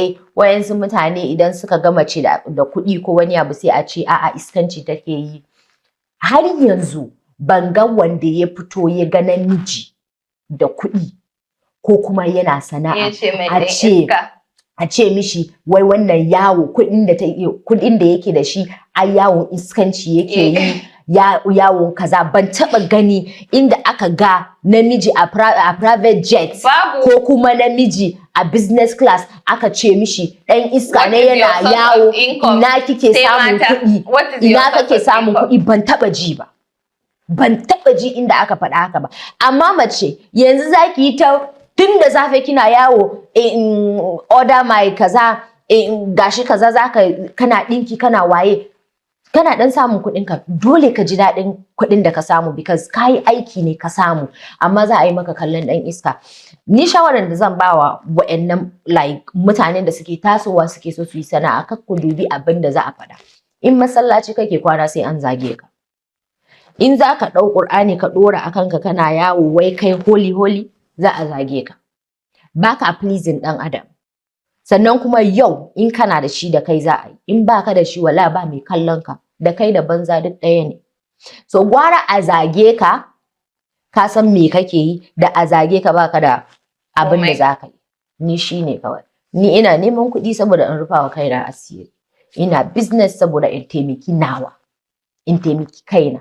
dai wayansu mutane idan suka ga mace da kuɗi ko wani abu sai a ce a'a iskanci take yi. Har yanzu ban ga wanda ya fito ya ga namiji da kuɗi ko kuma yana sana'a a ce mishi wai wannan yawo kuɗin da yake da shi ai yawon iskanci yake yi yawon kaza. Ban taɓa gani inda aka ga namiji a private jet ko kuma namiji a business class aka ce mishi ɗan iska ne yana yawo ina kike samun kuɗi ina kake samun kuɗi. Ban taɓa ji ba, ban taɓa ji inda aka faɗa haka ba. Amma mace yanzu zaki yi ta tun da safe kina yawo in order my kaza gashi kaza kana ɗinki kana waye kana dan samun kuɗin ka, dole ka ji daɗin kuɗin da ka samu because kayi aiki ne ka samu. Amma za a yi maka kallon ɗan iska. Ni shawaran da zan bawa wa'annan like mutanen da suke tasowa suke so su yi sana'a, kar ku dubi abin da za a faɗa. In masallaci kake kwana sai an zage ka. In za ka ɗau Ƙur'ani ka ɗora a kanka kana yawo wai kai holy za a zage ka. Baka pleasing ɗan adam. Sannan kuma yau in kana da shi da kai za a yi, in baka da shi wala ba mai kallon ka, da kai da banza duk ɗaya ne. So gwara a zage ka, ka san me kake yi, da a zage ka baka da abin da za ka yi. Ni shi ne kawai. Ni ina neman kuɗi saboda in rufa wa kaina asiri. Ina business saboda in taimaki nawa, in taimaki kaina.